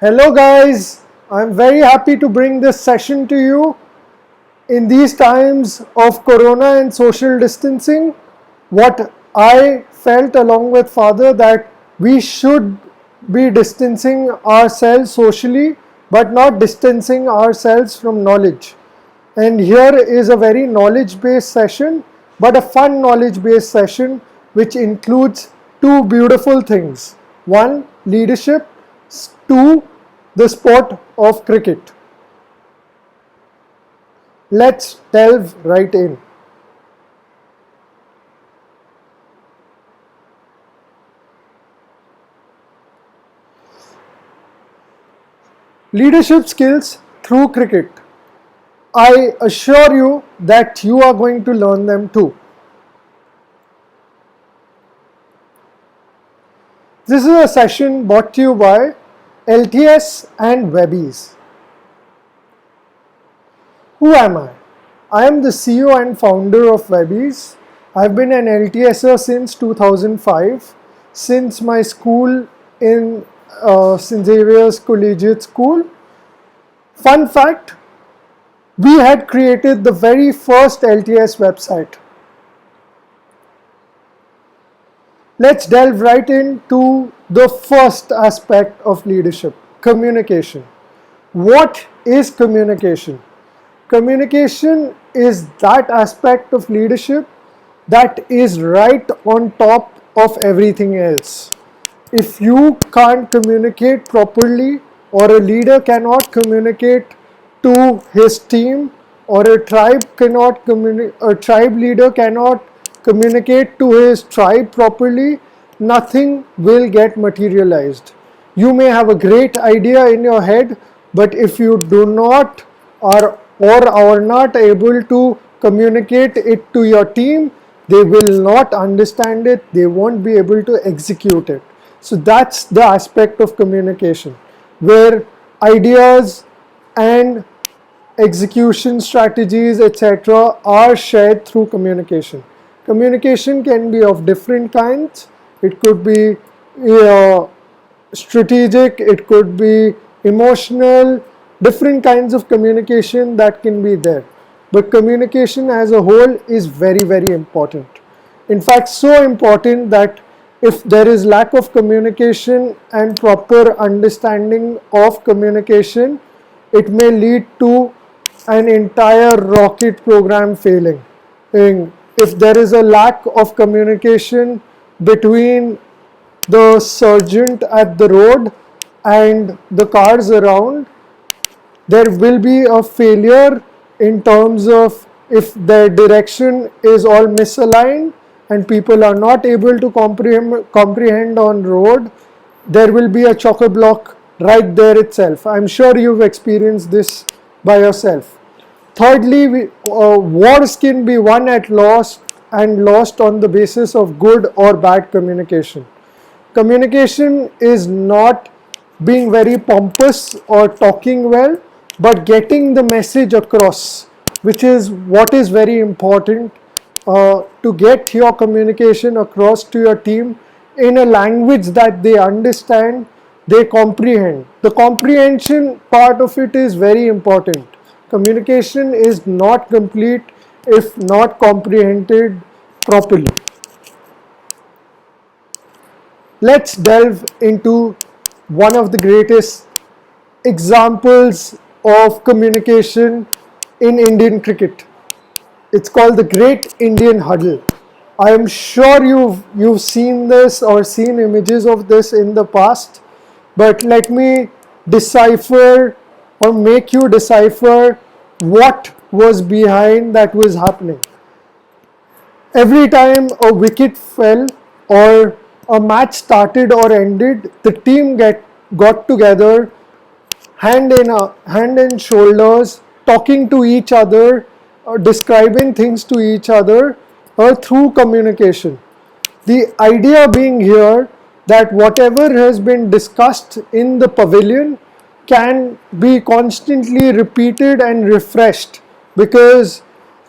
Hello guys, I'm very happy to bring this session to you. In these times of corona and social distancing, what I felt along with Father that we should be distancing ourselves socially but not distancing ourselves from knowledge. And here is a very knowledge based session but a fun knowledge based session which includes two beautiful things. One, leadership. Two, the sport of cricket. Let's delve right in. Leadership skills through cricket. I assure you that you are going to learn them too. This is a session brought to you by LTS and Webbies. Who am I? I am the CEO and founder of Webbies. I've been an LTSer since 2005, since my school in St. Xavier's Collegiate School. Fun fact, we had created the very first LTS website. Let's delve right into the first aspect of leadership, communication. What is communication? Communication is that aspect of leadership that is right on top of everything else. If you can't communicate properly, or a leader cannot communicate to his team, or a tribe leader cannot communicate to his tribe properly, nothing will get materialized. You may have a great idea in your head, but if you do not or are not able to communicate it to your team, they will not understand it, they won't be able to execute it. So that's the aspect of communication, where ideas and execution strategies, etc., are shared through communication. Communication can be of different kinds. It could be strategic, it could be emotional, different kinds of communication that can be there. But communication as a whole is very, very important. In fact, so important that if there is lack of communication and proper understanding of communication, it may lead to an entire rocket program failing. If there is a lack of communication between the sergeant at the road and the cars around, there will be a failure in terms of if the direction is all misaligned and people are not able to comprehend on road, there will be a chock-a-block right there itself. I'm sure you've experienced this by yourself. Thirdly, wars can be won at loss and lost on the basis of good or bad communication. Communication is not being very pompous or talking well, but getting the message across, which is what is very important, to get your communication across to your team in a language that they understand, they comprehend. The comprehension part of it is very important. Communication is not complete if not comprehended properly. Let's delve into one of the greatest examples of communication in Indian cricket. It's called the Great Indian Huddle. I am sure you've seen this or seen images of this in the past, but let me decipher or make you decipher what was behind that was happening. Every time a wicket fell or a match started or ended, the team got together, hand in shoulders, talking to each other, describing things to each other, through communication. The idea being here that whatever has been discussed in the pavilion can be constantly repeated and refreshed, because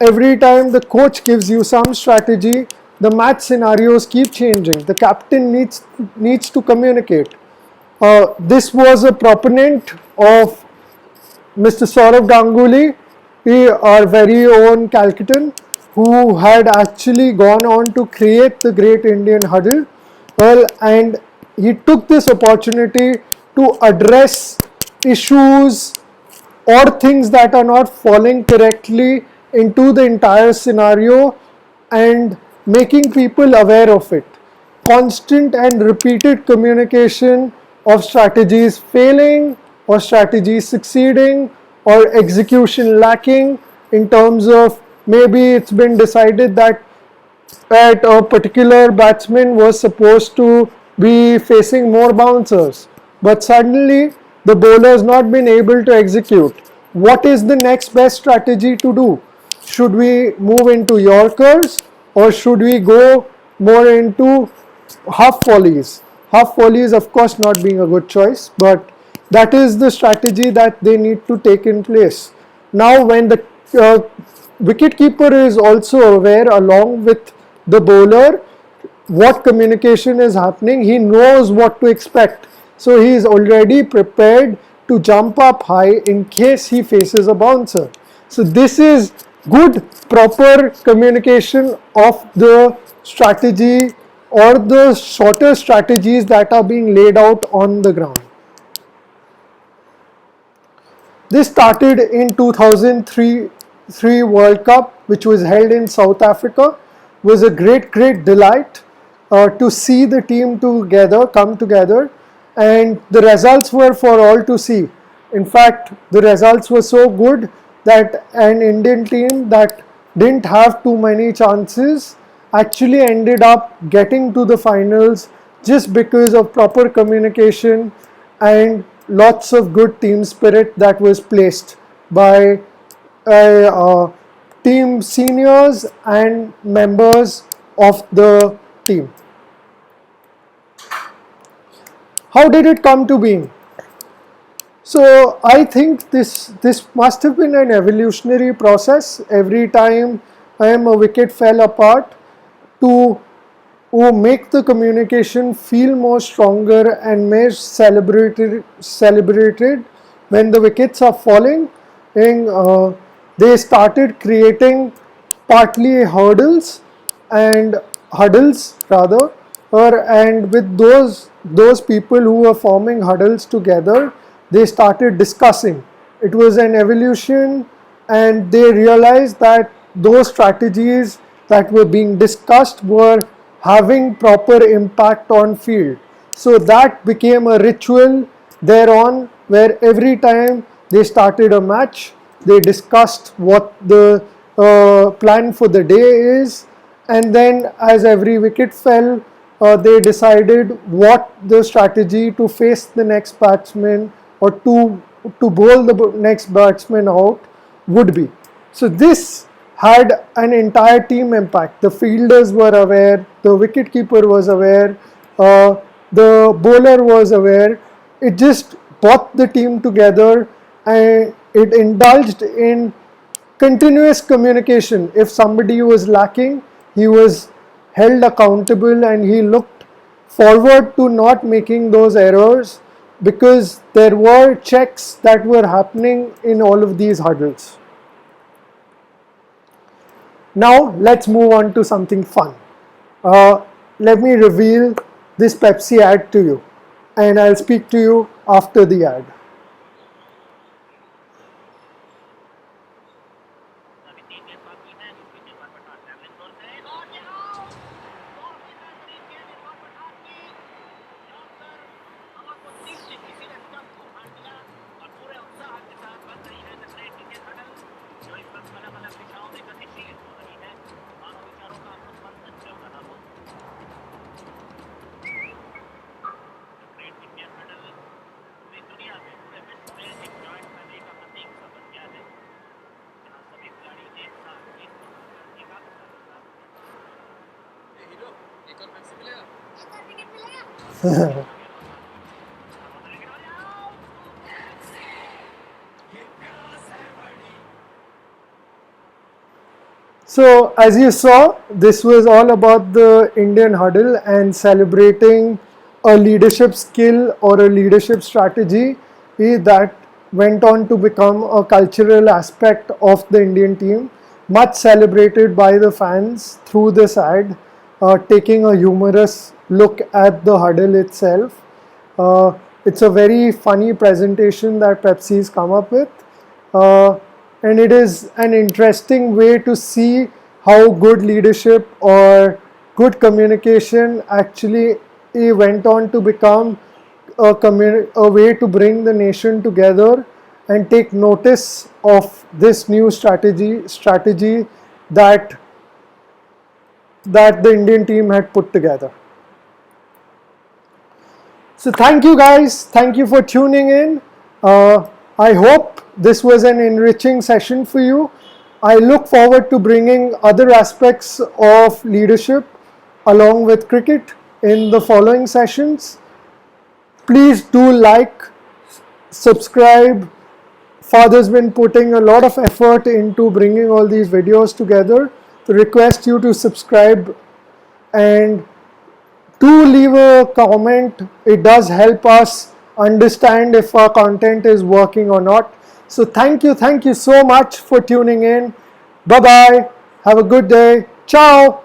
every time the coach gives you some strategy, the match scenarios keep changing. The captain needs to communicate. This was a proponent of Mr. Saurav Ganguly, our very own Calcuttan, who had actually gone on to create the Great Indian Huddle. Well, and he took this opportunity to address issues or things that are not falling correctly into the entire scenario and making people aware of it. Constant and repeated communication of strategies failing or strategies succeeding or execution lacking, in terms of maybe it's been decided that a particular batsman was supposed to be facing more bouncers, but suddenly the bowler has not been able to execute. What is the next best strategy to do? Should we move into Yorkers or should we go more into half volleys? Half volleys, of course, not being a good choice, but that is the strategy that they need to take in place. Now, when the wicket keeper is also aware, along with the bowler, what communication is happening, he knows what to expect. So he is already prepared to jump up high in case he faces a bouncer. So this is good, proper communication of the strategy or the shorter strategies that are being laid out on the ground. This started in 2003 World Cup, which was held in South Africa. It was a great delight to see the team together, come together, and the results were for all to see. In fact, the results were so good that an Indian team that didn't have too many chances actually ended up getting to the finals just because of proper communication and lots of good team spirit that was placed by team seniors and members of the team. How did it come to being? So I think this must have been an evolutionary process. Every time a wicket fell apart, to make the communication feel more stronger and more celebrated when the wickets are falling, and they started creating partly hurdles and huddles rather, and with those people who were forming huddles together, they started discussing. It was an evolution, and they realized that those strategies that were being discussed were having proper impact on field. So that became a ritual thereon, where every time they started a match, they discussed what the plan for the day is, and then as every wicket fell, they decided what the strategy to face the next batsman or to bowl the next batsman out would be. So this had an entire team impact. The fielders were aware, the wicketkeeper was aware, the bowler was aware. It just brought the team together, and it indulged in continuous communication. If somebody was lacking, he was held accountable and he looked forward to not making those errors, because there were checks that were happening in all of these huddles. Now let's move on to something fun. Let me reveal this Pepsi ad to you, and I'll speak to you after the ad. So as you saw, this was all about the Indian huddle and celebrating a leadership skill or a leadership strategy that went on to become a cultural aspect of the Indian team, much celebrated by the fans through this ad, taking a humorous look at the huddle itself. It's a very funny presentation that Pepsi's come up with, and it is an interesting way to see how good leadership or good communication actually went on to become a way to bring the nation together and take notice of this new strategy that the Indian team had put together. So thank you guys, thank you for tuning in. I hope this was an enriching session for you. I look forward to bringing other aspects of leadership along with cricket in the following sessions. Please do like, subscribe. Father's been putting a lot of effort into bringing all these videos together. To request you to subscribe and do leave a comment. It does help us understand if our content is working or not. So thank you so much for tuning in. Bye bye. Have a good day. Ciao.